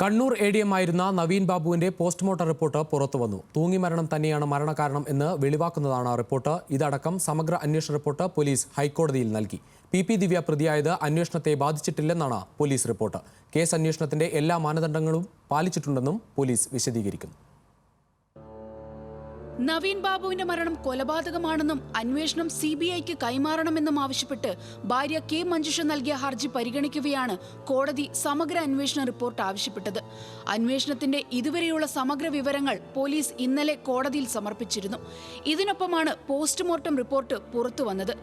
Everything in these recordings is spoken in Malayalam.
കണ്ണൂർ ADM ആയിരുന്ന നവീൻ ബാബുവിന്റെ പോസ്റ്റ്മോർട്ടം റിപ്പോർട്ട് പുറത്തുവന്നു. തൂങ്ങിമരണം തന്നെയാണ് മരണകാരണം എന്ന് വെളിവാക്കുന്നതാണ് റിപ്പോർട്ട്. ഇതടക്കം സമഗ്ര അന്വേഷണ റിപ്പോർട്ട് പോലീസ് ഹൈക്കോടതിയിൽ നൽകി. PP ദിവ്യ പ്രതിയായത് അന്വേഷണത്തെ ബാധിച്ചിട്ടില്ലെന്നാണ് പോലീസ് റിപ്പോർട്ട്. കേസ് അന്വേഷണത്തിന്റെ എല്ലാ മാനദണ്ഡങ്ങളും പാലിച്ചിട്ടുണ്ടെന്നും പോലീസ് വിശദീകരിക്കുന്നു. നവീൻ ബാബുവിന്റെ മരണം കൊലപാതകമാണെന്നും അന്വേഷണം CBIക്ക് കൈമാറണമെന്നും ആവശ്യപ്പെട്ട് ഭാര്യ K മഞ്ജുഷ നൽകിയ ഹർജി പരിഗണിക്കവെയാണ് കോടതി സമഗ്ര അന്വേഷണ റിപ്പോർട്ട് ആവശ്യപ്പെട്ടത്. അന്വേഷണത്തിന്റെ ഇതുവരെയുള്ള സമഗ്ര വിവരങ്ങൾ പോലീസ് ഇന്നലെ കോടതിയിൽ സമർപ്പിച്ചിരുന്നു. ഇതിനൊപ്പമാണ് പോസ്റ്റ്മോർട്ടം റിപ്പോർട്ട് പുറത്തുവന്നത്.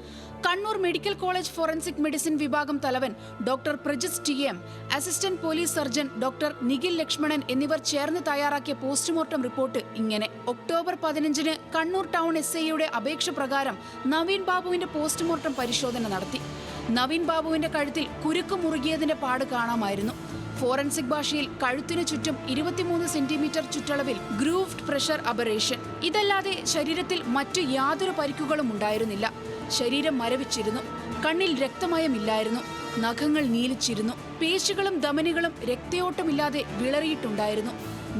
Kannur medical college forensic medicine വിഭാഗം തലവൻ doctor Prajith TM, assistant police surgeon doctor Nikhil Lakshmanan എന്നിവർ ചേർന്ന് തയ്യാറാക്കിയ പോസ്റ്റ്മോർട്ടം റിപ്പോർട്ട് ഇങ്ങനെ. ഒക്ടോബർ 15-ന് കണ്ണൂർ ടൗൺ SIയുടെ അപേക്ഷ പ്രകാരം നവീൻ ബാബുവിന്റെ പോസ്റ്റ്മോർട്ടം പരിശോധന നടത്തി. നവീൻ ബാബുവിന്റെ കഴുത്തിൽ കുരുക്ക് മുറുകിയതിന്റെ പാട് കാണാമായിരുന്നു. ഫോറൻസിക് ഭാഷയിൽ കഴുത്തിനു ചുറ്റും 23 സെന്റിമീറ്റർ ചുറ്റളവിൽ ഗ്രൂവ്ഡ് പ്രഷർ അബറേഷൻ. ഇതല്ലാതെ ശരീരത്തിൽ മറ്റു യാതൊരു പരിക്കുകളും ഉണ്ടായിരുന്നില്ല. ശരീരം മരവിച്ചിരുന്നു. കണ്ണിൽ രക്തമയമില്ലായിരുന്നു. നഖങ്ങൾ നീലിച്ചിരുന്നു. പേശികളും ധമനികളും രക്തയോട്ടമില്ലാതെ വിളറിയിട്ടുണ്ടായിരുന്നു.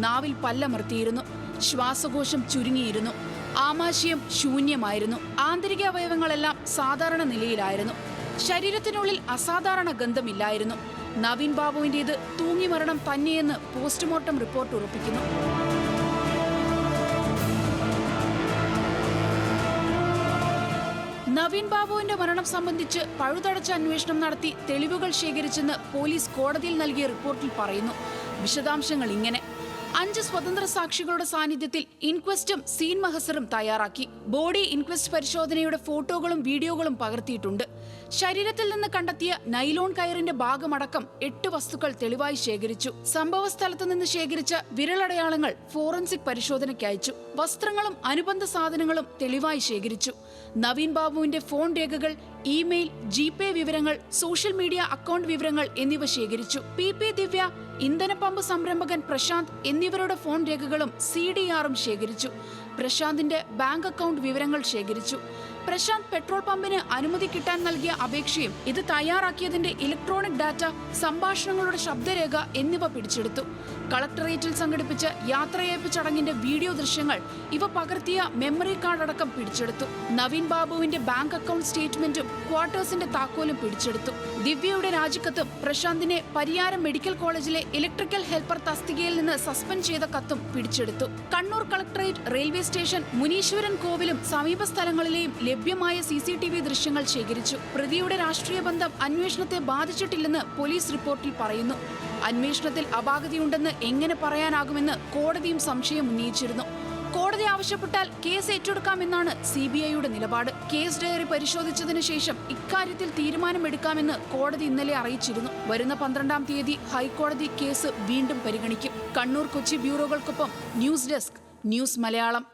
നാവിൽ പല്ലമർത്തിയിരുന്നു. ശ്വാസകോശം ചുരുങ്ങിയിരുന്നു. ആമാശയം ശൂന്യമായിരുന്നു. ആന്തരിക അവയവങ്ങളെല്ലാം സാധാരണ നിലയിലായിരുന്നു. ശരീരത്തിനുള്ളിൽ അസാധാരണ ഗന്ധമില്ലായിരുന്നു. നവീൻ ബാബുവിന്റേത് തൂങ്ങിമരണം തന്നെയെന്ന് പോസ്റ്റ്മോർട്ടം റിപ്പോർട്ട് ഉറപ്പിക്കുന്നു. നവീൻ ബാബുവിന്റെ മരണം സംബന്ധിച്ച് പഴുതടച്ച അന്വേഷണം നടത്തി തെളിവുകൾ ശേഖരിച്ചെന്ന് പോലീസ് കോടതിയിൽ നൽകിയ റിപ്പോർട്ടിൽ പറയുന്നു. വിശദാംശങ്ങൾ ഇങ്ങനെ: 5 സ്വതന്ത്ര സാക്ഷികളുടെ സാന്നിധ്യത്തിൽ ഇൻക്വസ്റ്റും സീൻ മഹസറും തയ്യാറാക്കി. ബോഡി ഇൻക്വസ്റ്റ് പരിശോധനയുടെ ഫോട്ടോകളും വീഡിയോകളും പകർത്തിയിട്ടുണ്ട്. ശരീരത്തിൽ നിന്ന് കണ്ടെത്തിയ നൈലോൺ കയറിന്റെ ഭാഗമടക്കം 8 വസ്തുക്കൾ തെളിവായി ശേഖരിച്ചു. സംഭവ സ്ഥലത്ത് നിന്ന് ശേഖരിച്ച വിരലടയാളങ്ങൾ ഫോറൻസിക് പരിശോധനയ്ക്ക് അയച്ചു. വസ്ത്രങ്ങളും അനുബന്ധ സാധനങ്ങളും തെളിവായി ശേഖരിച്ചു. നവീൻ ബാബുവിന്റെ ഫോൺ രേഖകൾ, ഇമെയിൽ, GPay വിവരങ്ങൾ, സോഷ്യൽ മീഡിയ അക്കൗണ്ട് വിവരങ്ങൾ എന്നിവ ശേഖരിച്ചു. PP ദിവ്യ, ഇന്ധന പമ്പ് സംരംഭകൻ പ്രശാന്ത് എന്നിവരുടെ ഫോൺ രേഖകളും CDRും ശേഖരിച്ചു. പ്രശാന്തിന്റെ ബാങ്ക് അക്കൗണ്ട് വിവരങ്ങൾ ശേഖരിച്ചു. പ്രശാന്ത് പെട്രോൾ പമ്പിന് അനുമതി കിട്ടാൻ നൽകിയ അപേക്ഷയും ഇത് തയ്യാറാക്കിയതിന്റെ ഇലക്ട്രോണിക് ഡാറ്റ, സംഭാഷണങ്ങളുടെ ശബ്ദരേഖ എന്നിവ പിടിച്ചെടുത്തു. കളക്ടറേറ്റിൽ സംഘടിപ്പിച്ച യാത്രയയപ്പ് ചടങ്ങിന്റെ വീഡിയോ ദൃശ്യങ്ങൾ, ഇവ പകർത്തിയ മെമ്മറി കാർഡ് അടക്കം പിടിച്ചെടുത്തു. നവീൻ ബാബുവിന്റെ ബാങ്ക് അക്കൗണ്ട് സ്റ്റേറ്റ്മെന്റും ക്വാർട്ടേഴ്സിന്റെ താക്കോലും പിടിച്ചെടുത്തു. ദിവ്യയുടെ രാജിക്കത്തും പ്രശാന്തിനെ പരിയാരം മെഡിക്കൽ കോളേജിലെ ഇലക്ട്രിക്കൽ ഹെൽപ്പർ തസ്തികയിൽ നിന്ന് സസ്പെൻഡ് ചെയ്ത കത്തും പിടിച്ചെടുത്തു. Kannur collectorate, railway station, Muneeswaran കോവിലും സമീപ സ്ഥലങ്ങളിലെയും ലഭ്യമായ CCTV ദൃശ്യങ്ങൾ ശേഖരിച്ചു. പ്രതിയുടെ രാഷ്ട്രീയ ബന്ധം അന്വേഷണത്തെ ബാധിച്ചിട്ടില്ലെന്ന് പോലീസ് റിപ്പോർട്ടിൽ പറയുന്നു. അന്വേഷണത്തിൽ അപാകതയുണ്ടെന്ന് എങ്ങനെ പറയാനാകുമെന്ന് കോടതിയും സംശയം ഉന്നയിച്ചിരുന്നു. കോടതി ആവശ്യപ്പെട്ടാൽ കേസ് ഏറ്റെടുക്കാമെന്നാണ് CBIയുടെ നിലപാട്. കേസ് ഡയറി പരിശോധിച്ചതിനു ശേഷം ഇക്കാര്യത്തിൽ തീരുമാനമെടുക്കാമെന്ന് കോടതി ഇന്നലെ അറിയിച്ചിരുന്നു. വരുന്ന 12-ാം തീയതി ഹൈക്കോടതി കേസ് വീണ്ടും പരിഗണിക്കും. കണ്ണൂർ, കൊച്ചി ബ്യൂറോകൾക്കൊപ്പം ന്യൂസ് ഡെസ്ക്, ന്യൂസ് മലയാളം.